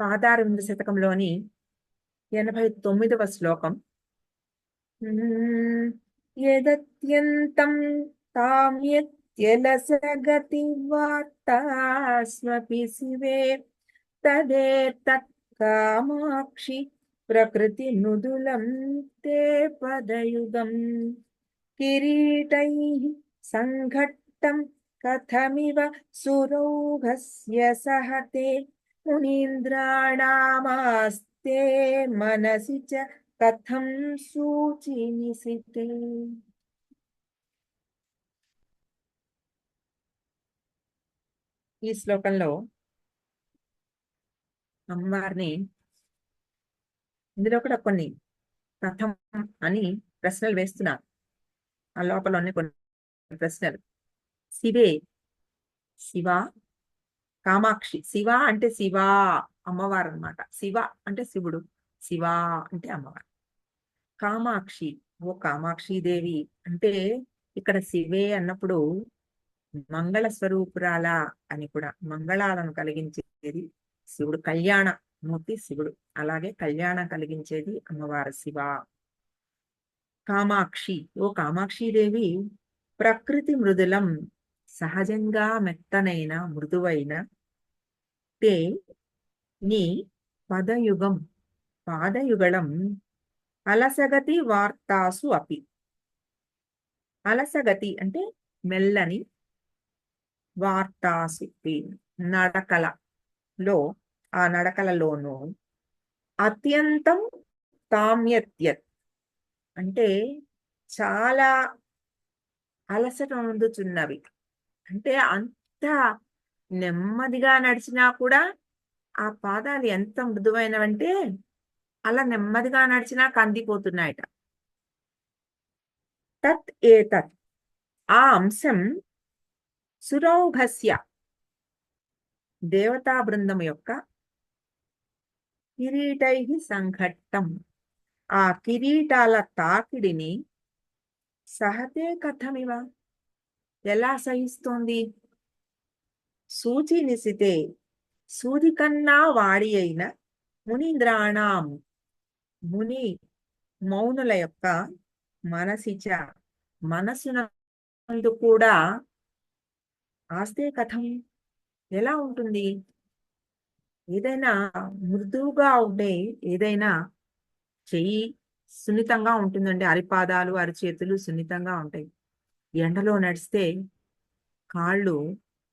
పాదారవింద శతకంలోని 89వ శ్లోకం. యదత్యంతం తామ్యత్యలసగతి వార్తాస్మపి శివే తదేతత్ కామాక్షి ప్రకృతి మృదులం తే పదయుగం కిరీటైః సంఘట్టం కథమివ సురౌఘస్య సహతే మునీంద్రాణామాస్తే మనసి చ కథం సూచినిసితే. ఈ శ్లోకంలో అమ్మవారిని ఇందులో కూడా కొన్ని కథం అని ప్రశ్నలు వేస్తున్నారు. ఆ లోపల కొన్ని ప్రశ్నలు. శివే, శివ, కామాక్షి. శివ అంటే శివ అమ్మవారు అన్నమాట. శివ అంటే శివుడు, శివ అంటే అమ్మవారు. కామాక్షి, ఓ కామాక్షి దేవి అంటే ఇక్కడ శివే అన్నప్పుడు మంగళ స్వరూపురాల అని కూడా, మంగళాలను కలిగించేది శివుడు, కళ్యాణ మూర్తి శివుడు. అలాగే కళ్యాణం కలిగించేది అమ్మవారు శివ. కామాక్షి, ఓ కామాక్షి దేవి ప్రకృతి మృదులం, సహజంగా మెత్తనైన మృదువైన, తే నీ పదయుగం, పాదయుగళం, అలసగతి వార్తాసు అపి. అలసగతి మెల్లని, వార్తాసు నడకలలో, ఆ నడకలలోనూ, అత్యంతం తామ్యత్యత్ అంటే చాలా అలసట పొందుతున్నవి. అంటే అంత నెమ్మదిగా నడిచినా కూడా ఆ పాదాలు ఎంత మృదువైనవంటే అలా నెమ్మదిగా నడిచినా కందిపోతున్నాయట. తత్ ఏతత్ ఆ అంశం సురౌఘస్య దేవతా బృందం యొక్క కిరీటై సంఘట్టం ఆ కిరీటాల తాకిడిని సహతే కథమివ ఎలా సహిస్తోంది. సూచి నిశితే సూది కన్నా వాడి అయిన మునీంద్రాణం ముని మౌనుల యొక్క మనసిచ మనసునందు కూడా ఆస్తే కథం ఎలా ఉంటుంది. ఏదైనా మృదువుగా ఉండే ఏదైనా చెయ్యి సున్నితంగా ఉంటుందండి. అరిపాదాలు అరిచేతులు సున్నితంగా ఉంటాయి. ఎండలో నడిస్తే కాళ్ళు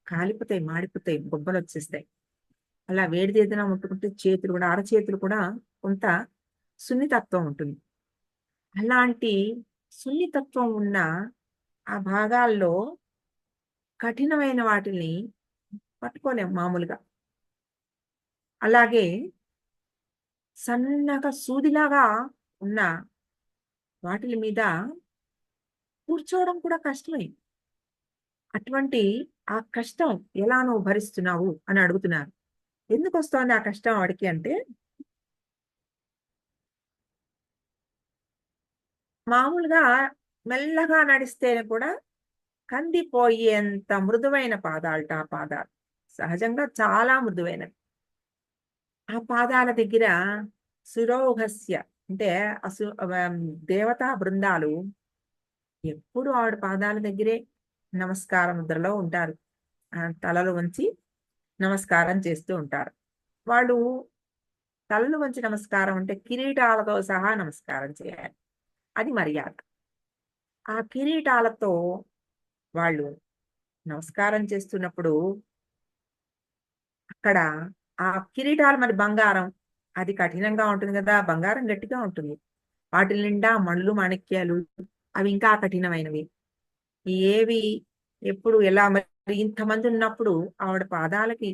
కాలిపోతాయి, మాడిపోతాయి, బొబ్బలు వచ్చేస్తాయి. అలా వేడిది ఏదైనా ముట్టుకుంటే చేతులు కూడా, అరచేతులు కూడా కొంత సున్నితత్వం ఉంటుంది. అలాంటి సున్నితత్వం ఉన్న ఆ భాగాల్లో కఠినమైన వాటిని పట్టుకోలేం మామూలుగా. అలాగే సన్నగా సూదిలాగా ఉన్న వాటి మీద కూర్చోవడం కూడా కష్టమే. అటువంటి ఆ కష్టం ఎలా నువ్వు భరిస్తున్నావు అని అడుగుతున్నారు. ఎందుకు వస్తోంది ఆ కష్టం వాడికి అంటే, మామూలుగా మెల్లగా నడిస్తే కూడా కందిపోయేంత మృదువైన పాదాలట ఆ పాదాలు. సహజంగా చాలా మృదువైనవి. ఆ పాదాల దగ్గర సురౌఘస్య అంటే దేవతా బృందాలు ఎప్పుడు ఆవిడ పాదాల దగ్గరే నమస్కార ముద్రలో ఉంటారు. తలలు వంచి నమస్కారం చేస్తూ ఉంటారు. వాళ్ళు తలలు వంచి నమస్కారం అంటే కిరీటాలతో సహా నమస్కారం చేయాలి. అది మర్యాద. ఆ కిరీటాలతో వాళ్ళు నమస్కారం చేస్తున్నప్పుడు అక్కడ ఆ కిరీటాలు మరి బంగారం, అది కఠినంగా ఉంటుంది కదా, బంగారం గట్టిగా ఉంటుంది. వాటి నిండా మణులు మాణిక్యాలు అవి ఇంకా కఠినమైనవి. ఏవి ఎప్పుడు ఎలా మరి ఇంతమంది ఉన్నప్పుడు ఆవిడ పాదాలకి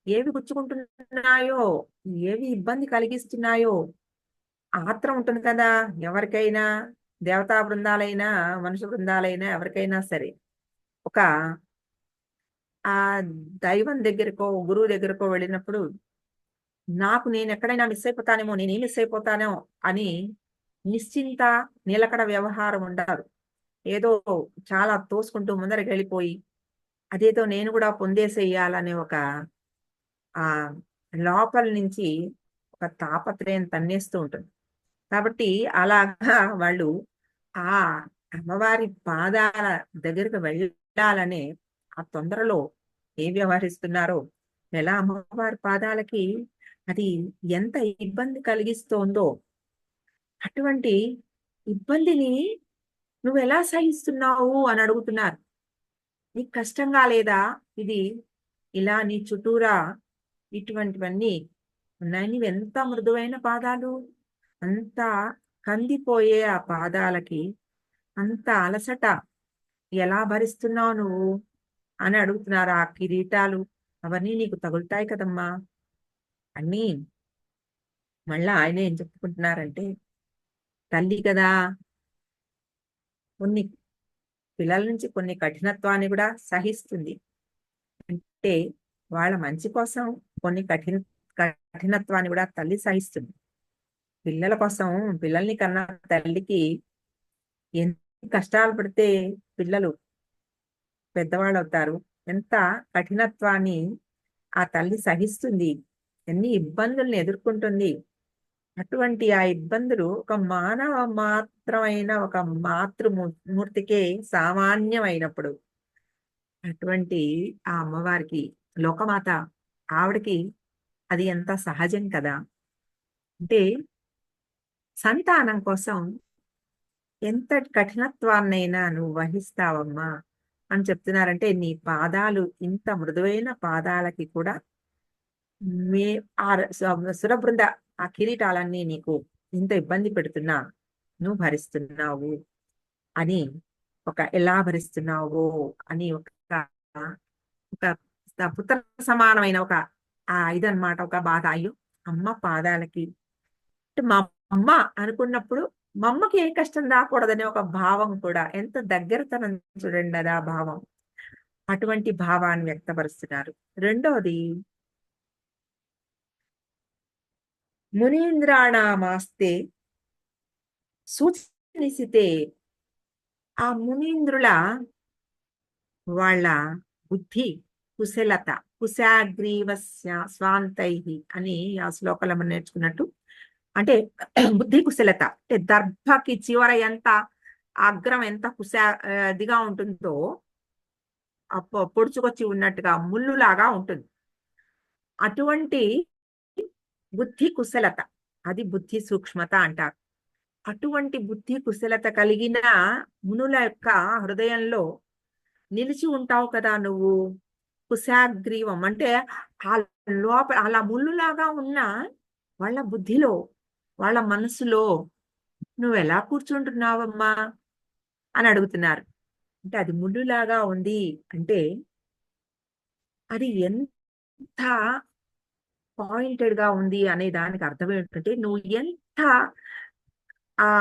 ఏవి గుచ్చుకుంటున్నాయో, ఏవి ఇబ్బంది కలిగిస్తున్నాయో ఆత్రం ఉంటుంది కదా ఎవరికైనా, దేవతా బృందాలైనా మనుషు బృందాలైనా ఎవరికైనా సరే. ఒక ఆ దైవం దగ్గరకో గురువు దగ్గరకో వెళ్ళినప్పుడు నేను ఎక్కడైనా మిస్ అయిపోతానేమో, నేనేం మిస్ అయిపోతానో అని నిశ్చింత నిలకడ వ్యవహారం ఉండదు. ఏదో చాలా తోసుకుంటూ ముందరికి వెళ్ళిపోయి అదేదో నేను కూడా పొందేసేయాలనే ఒక ఆ లోపల నుంచి ఒక తాపత్రయం తన్నేస్తూ ఉంటుంది. కాబట్టి అలాగా వాళ్ళు ఆ అమ్మవారి పాదాల దగ్గరకు వెళ్ళాలనే ఆ తొందరలో ఏం వ్యవహరిస్తున్నారో, ఎలా అమ్మవారి పాదాలకి అది ఎంత ఇబ్బంది కలిగిస్తోందో, అటువంటి ఇబ్బందిని నువ్వెలా సహిస్తున్నావు అని అడుగుతున్నారు. నీకు కష్టంగా లేదా ఇది? ఇలా నీ చుట్టూరా ఇటువంటివన్నీ ఉన్నాయి. నీవెంత మృదువైన పాదాలు, అంత కందిపోయే ఆ పాదాలకి అంత అలసట ఎలా భరిస్తున్నావు నువ్వు అని అడుగుతున్నారు. ఆ కిరీటాలు అవన్నీ నీకు తగులుతాయి కదమ్మా అన్నీ. మళ్ళా ఆయన ఏం చెప్పుకుంటున్నారంటే, తల్లి కదా, కొన్ని పిల్లల నుంచి కొన్ని కఠినత్వాన్ని కూడా సహిస్తుంది. అంటే వాళ్ళ మంచి కోసం కొన్ని కఠినత్వాన్ని కూడా తల్లి సహిస్తుంది. పిల్లల కోసం, పిల్లల్ని కన్నా తల్లికి ఎన్ని కష్టాలు పడితే పిల్లలు పెద్దవాళ్ళు అవుతారు, ఎంత కఠినత్వాన్ని ఆ తల్లి సహిస్తుంది, ఎన్ని ఇబ్బందుల్ని ఎదుర్కొంటుంది. అటువంటి ఆ ఇబ్బందులు ఒక మానవ మాత్రమైన ఒక మూర్తికే సామాన్యమైనప్పుడు, అటువంటి ఆ అమ్మవారికి, లోకమాత, ఆవిడకి అది ఎంత సహజం కదా. అంటే సంతానం కోసం ఎంత కఠినత్వాన్నైనా నువ్వు వహిస్తావమ్మా అని చెప్తున్నారంటే, నీ పాదాలు ఇంత మృదువైన పాదాలకి కూడా మే ఆ సురబృంద ఆ కిరీటాలన్నీ నీకు ఇంత ఇబ్బంది పెడుతున్నా నువ్వు భరిస్తున్నావు అని, ఒక ఎలా భరిస్తున్నావో అని ఒక ఒక పుత్ర సమానమైన ఒక ఇదన్నమాట, ఒక బాధ. అయ్యో అమ్మ పాదాలకి, అంటే మా అమ్మ అనుకున్నప్పుడు మా అమ్మకి ఏ కష్టం రాకూడదనే ఒక భావం కూడా, ఎంత దగ్గరతనం చూడండి అది ఆ భావం. అటువంటి భావాన్ని వ్యక్తపరుస్తున్నారు. రెండోది, మునీంద్రాణామాస్తే సూచనిసితే, ఆ మునీంద్రుల వాళ్ళ బుద్ధి కుశలత, కుశాగ్రీవస్య స్వాంతై అని ఆ శ్లోకంలో మనం నేర్చుకున్నట్టు, అంటే బుద్ధి కుశలత అంటే దర్భకి చివర ఎంత అగ్రం ఎంత ఇదిగా ఉంటుందో, పొడుచుకొచ్చి ఉన్నట్టుగా ముళ్ళులాగా ఉంటుంది. అటువంటి బుద్ధి కుశలత, అది బుద్ధి సూక్ష్మత అంటారు. అటువంటి బుద్ధి కుశలత కలిగిన మునుల యొక్క హృదయంలో నిలిచి ఉంటావు కదా నువ్వు. కుశాగ్రీవం అంటే ఆ లోపల అలా ముళ్ళులాగా ఉన్న వాళ్ళ బుద్ధిలో, వాళ్ళ మనసులో నువ్వెలా కూర్చుంటున్నావమ్మా అని అడుగుతున్నారు. అంటే అది ముళ్ళులాగా ఉంది అంటే అది ఎంత పాయింటెడ్ గా ఉంది అనే దానికి అర్థం ఏంటంటే, నువ్వు ఎంత ఆ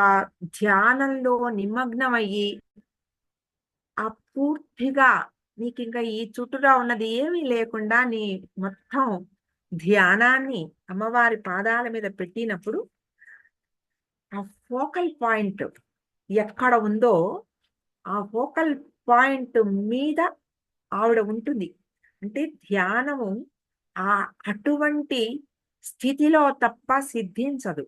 ధ్యానంలో నిమగ్నమయ్యి ఆ పూర్తిగా నీకు ఇంకా ఈ చుట్టూరా ఉన్నది ఏమీ లేకుండా నీ మొత్తం ధ్యానాన్ని అమ్మవారి పాదాల మీద పెట్టినప్పుడు, ఆ ఫోకల్ పాయింట్ ఎక్కడ ఉందో ఆ ఫోకల్ పాయింట్ మీద ఆవిడ ఉంటుంది. అంటే ధ్యానము ఆ అటువంటి స్థితిలో తప్ప సిద్ధించదు.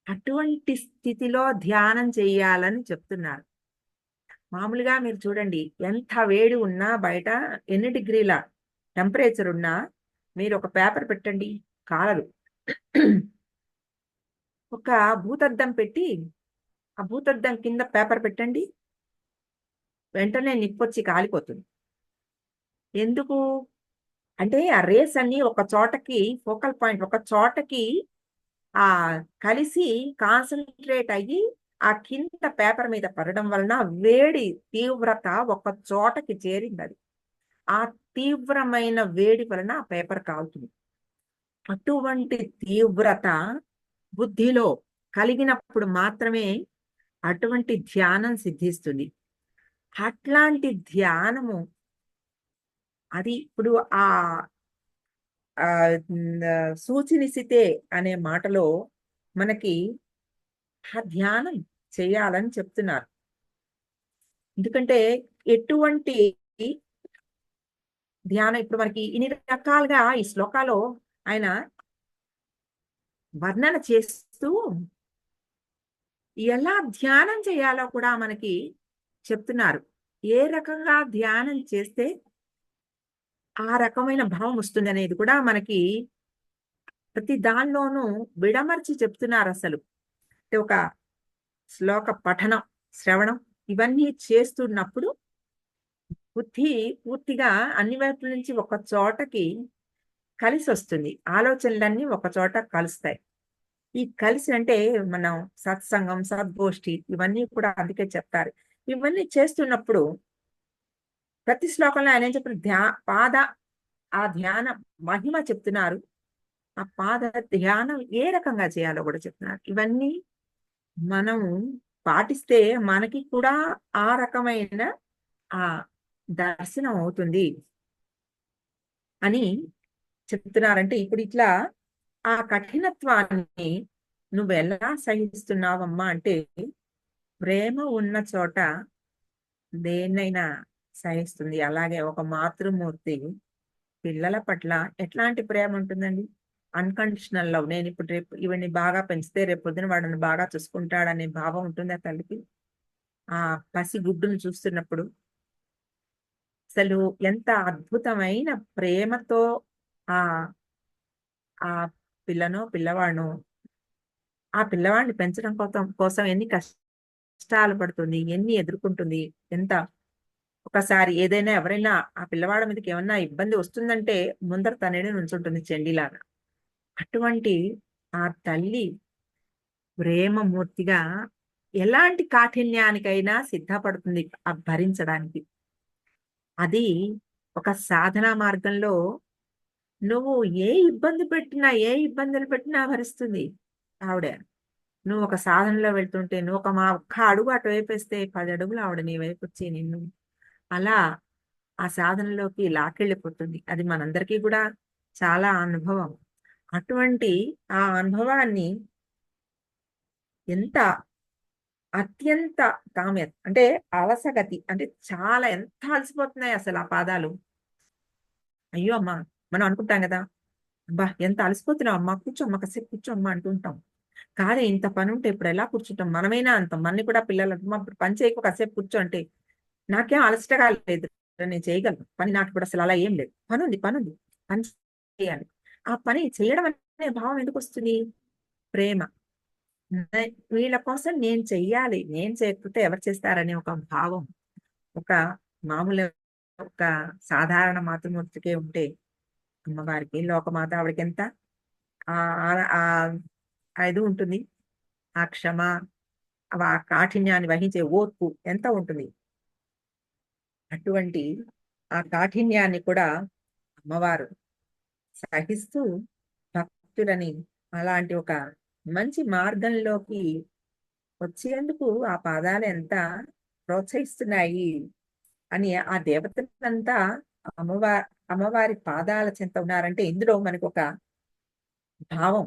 అటువంటి స్థితిలో ధ్యానం చేయాలని చెప్తున్నారు. మామూలుగా మీరు చూడండి, ఎంత వేడి ఉన్నా బయట ఎన్ని డిగ్రీల టెంపరేచర్ ఉన్నా మీరు ఒక పేపర్ పెట్టండి, కాలదు. ఒక భూతద్దం పెట్టి ఆ భూతద్దం కింద పేపర్ పెట్టండి, వెంటనే నిప్పొచ్చి కాలిపోతుంది. ఎందుకు అంటే ఆ రేస్ అన్ని ఒక చోటకి, ఫోకల్ పాయింట్ ఒక చోటకి ఆ కలిసి కాన్సన్ట్రేట్ అయ్యి ఆ కింద పేపర్ మీద పడడం వలన వేడి తీవ్రత ఒక చోటకి చేరింది. అది ఆ తీవ్రమైన వేడి వలన ఆ పేపర్ కాలుతుంది. అటువంటి తీవ్రత బుద్ధిలో కలిగినప్పుడు మాత్రమే అటువంటి ధ్యానం సిద్ధిస్తుంది. అట్లాంటి ధ్యానము అది ఇప్పుడు ఆ సూచినిసితే అనే మాటలో మనకి ఆ ధ్యానం చేయాలని చెప్తున్నారు. ఎందుకంటే ఎటువంటి ధ్యానం ఇప్పుడు మనకి ఇన్ని రకాలుగా ఈ శ్లోకాలో ఆయన వర్ణన చేస్తూ ఎలా ధ్యానం చేయాలో కూడా మనకి చెప్తున్నారు. ఏ రకంగా ధ్యానం చేస్తే ఆ రకమైన భావం వస్తుందనేది కూడా మనకి ప్రతి దానిలోనూ విడమర్చి చెప్తున్నారసలు. అంటే ఒక శ్లోక పఠనం, శ్రవణం ఇవన్నీ చేస్తున్నప్పుడు బుద్ధి పూర్తిగా అన్ని వైపుల నుంచి ఒక చోటకి కలిసొస్తుంది. ఆలోచనలన్నీ ఒక చోట కలుస్తాయి. ఈ కలిసి అంటే మనం సత్సంగం, సద్గోష్ఠి ఇవన్నీ కూడా అందుకే చెప్తారు. ఇవన్నీ చేస్తున్నప్పుడు ప్రతి శ్లోకంలో ఆయన ఏం చెప్పారు? పాద ఆ ధ్యాన మహిమ చెప్తున్నారు. ఆ పాద ధ్యానం ఏ రకంగా చేయాలో కూడా చెప్తున్నారు. ఇవన్నీ మనం పాటిస్తే మనకి కూడా ఆ రకమైన ఆ దర్శనం అవుతుంది అని చెప్తున్నారంటే ఇప్పుడు ఇట్లా ఆ కఠినత్వాన్ని నువ్వెలా సహిస్తున్నావమ్మా అంటే ప్రేమ ఉన్న చోట దేన్నైనా సహిస్తుంది. అలాగే ఒక మాతృమూర్తి పిల్లల పట్ల ఎట్లాంటి ప్రేమ ఉంటుందండి? Unconditional love. నేనిప్పుడు రేపు ఈవిడ్ని బాగా పెంచితే రేపొద్దున వాడు నన్ను బాగా చూసుకుంటాడనే భావం ఉంటుందా తల్లికి? ఆ పసి గుడ్డును చూస్తున్నప్పుడు అసలు ఎంత అద్భుతమైన ప్రేమతో ఆ ఆ పిల్లనో, పిల్లవాడినో ఆ పిల్లవాడిని పెంచడం కోసం ఎన్ని కష్టాలు పడుతుంది, ఎన్ని ఎదుర్కొంటుంది, ఎంత ఒకసారి ఏదైనా ఎవరైనా ఆ పిల్లవాడి మీదకి ఏమన్నా ఇబ్బంది వస్తుందంటే ముందర తనేనే నుంచుంటుంది చెండిలాగా. అటువంటి ఆ తల్లి ప్రేమమూర్తిగా ఎలాంటి కాఠిన్యానికైనా సిద్ధపడుతుంది భరించడానికి. అది ఒక సాధనా మార్గంలో నువ్వు ఏ ఇబ్బందులు పెట్టినా భరిస్తుంది ఆవిడ. నువ్వు ఒక సాధనలో వెళ్తుంటే నువ్వు ఒక్క అడుగు అటువైపు వేస్తే 10 అడుగులు ఆవిడ నీ వైపు వచ్చి నిన్ను అలా ఆ సాధనలోకి లాక్కెళ్ళిపోతుంది. అది మనందరికీ కూడా చాలా అనుభవం. అటువంటి ఆ అనుభవాన్ని ఎంత అత్యంత కామ్యత అంటే అలసగతి అంటే చాలా ఎంత అలసిపోతున్నాయి అసలు ఆ పాదాలు. అయ్యో అమ్మా! మనం అనుకుంటాం గదా! అబ్బా! ఎంత అలసిపోతున్నావు అమ్మా! కూర్చోమ్మా కాసేపు కూర్చోమ్మా అంటుంటాం. కాదే ఇంత పనుంటే ఇప్పుడెలా కూర్చుంటాం? మనమైనా అంటాం. మనని కూడా పిల్లలు అమ్మా ఇప్పుడు పని చేయకు కాసేపు కూర్చో అంటే, నాకేం అలసటగా లేదు. నేను చేయగలను. పని నాకిప్పుడు అసలు అలా ఏం లేదు. పనుంది. పని చేయాలి. ఆ పని చేయడం అనే భావం ఎందుకొస్తుంది? ప్రేమ. వీళ్ళ కోసం నేను చెయ్యాలి. నేను చేయకపోతే ఎవరు చేస్తారనే ఒక భావం. ఒక మామూలు ఒక సాధారణ మాతృమూర్తికే ఉంటే అమ్మవారికి లోకమాత ఆవిడకెంత ఇది ఉంటుంది. ఆ క్షమ, ఆ కాఠిన్యాన్ని వహించే ఓర్పు ఎంత ఉంటుంది. అటువంటి ఆ కాఠిన్యాన్ని కూడా అమ్మవారు సహిస్తూ భక్తులని అలాంటి ఒక మంచి మార్గంలోకి వచ్చేందుకు ఆ పాదాలు ఎంత ప్రోత్సహిస్తున్నాయి అని ఆ దేవతలంతా అమ్మవారి అమ్మవారి పాదాల చెంత ఉన్నారంటే ఇందులో మనకు ఒక భావం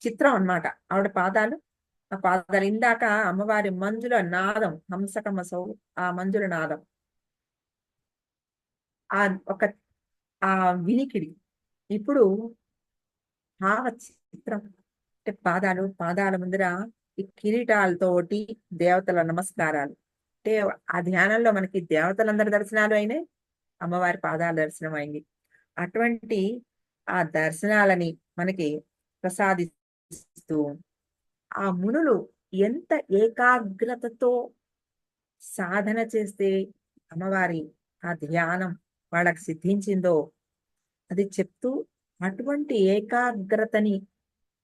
చిత్రం అన్నమాట. ఆవిడ పాదాలు ఆ పాదాలు ఇందాక అమ్మవారి మంజుల నాదం హంసకమసౌ ఆ మంజుల నాదం ఆ ఒక ఆ వినికిడి ఇప్పుడు భావ చిత్రం అంటే పాదాల ముందర ఈ కిరీటాలతోటి దేవతల నమస్కారాలు అంటే ఆ ధ్యానంలో మనకి దేవతలందరి దర్శనాలు అయినాయి. అమ్మవారి పాదాల దర్శనం అయింది. అటువంటి ఆ దర్శనాలని మనకి ప్రసాదిస్తూ ఆ మునులు ఎంత ఏకాగ్రతతో సాధన చేస్తే అమ్మవారి ఆ ధ్యానం వాళ్ళకి సిద్ధించిందో అది చెప్తూ అటువంటి ఏకాగ్రతని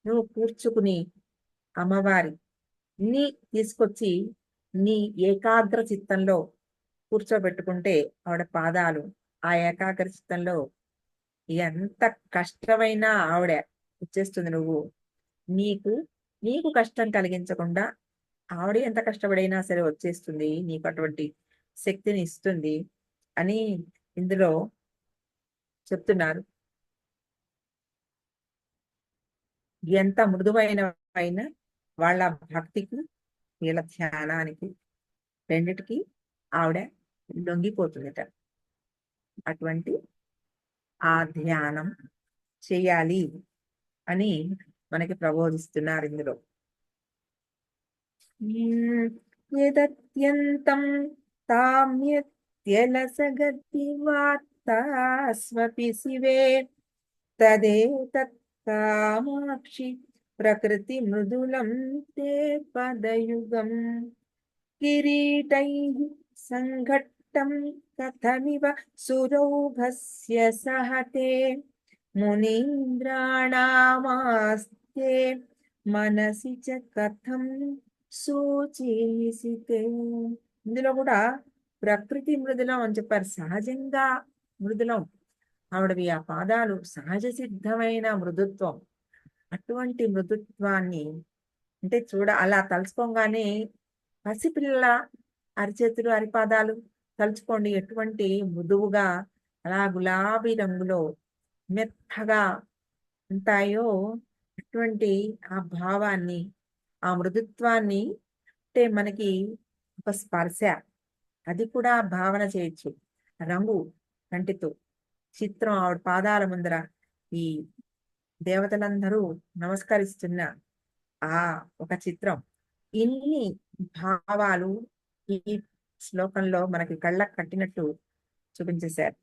నువ్వు కూర్చుకుని అమ్మవారి నీ తీసుకొచ్చి నీ ఏకాగ్ర చిత్తంలో కూర్చోబెట్టుకుంటే ఆవిడ పాదాలు ఆ ఏకాగ్ర చిత్తంలో ఎంత కష్టమైనా ఆవిడ ఇచ్చేస్తుంది. నువ్వు నీకు నీకు కష్టం కలిగించకుండా ఆవిడ ఎంత కష్టపడైనా సరే వచ్చేస్తుంది. నీకు అటువంటి శక్తిని ఇస్తుంది అని ఇందులో చెప్తున్నారు. ఎంత మృదువైన వాళ్ళ భక్తికి వీళ్ళ ధ్యానానికి రెండిటికి ఆవిడ లొంగిపోతుందట. అటువంటి ఆ ధ్యానం చేయాలి అని మనకి ప్రబోధిస్తున్నారు ఇందులో. యదత్యంతం తామ్యత్యలసగతి వార్తాస్వపి శివే తదేతత్ కామాక్షి ప్రకృతి మృదులం తే పదయుగం కిరీటైః సంఘట్టం కథమివ సురౌఘస్య సహతే మునీంద్రాణామాస్తే మనసి చ కథం సూచీసితే. ఇందులో కూడా ప్రకృతి మృదులం అని చెప్పారు. సహజంగా మృదులం ఆవిడవి ఆ పాదాలు సహజ సిద్ధమైన మృదుత్వం. అటువంటి మృదుత్వాన్ని అంటే అలా తలుచుకోగానే పసిపిల్ల అరిచేతులు అరిపాదాలు తలుచుకోండి ఎటువంటి మృదువుగా అలా గులాబీ రంగులో మెత్తగా ఉంటాయో అటువంటి ఆ భావాన్ని ఆ మృదుత్వాన్ని అంటే మనకి ఒక స్పర్శ అది కూడా భావన చేయొచ్చు. రంగు కంటితో చిత్రం ఆవిడ పాదాల ముందర ఈ దేవతలందరూ నమస్కరిస్తున్న ఆ ఒక చిత్రం. ఇన్ని భావాలు ఈ శ్లోకంలో మనకి కళ్ళకు కట్టినట్టు చూపించేశారు.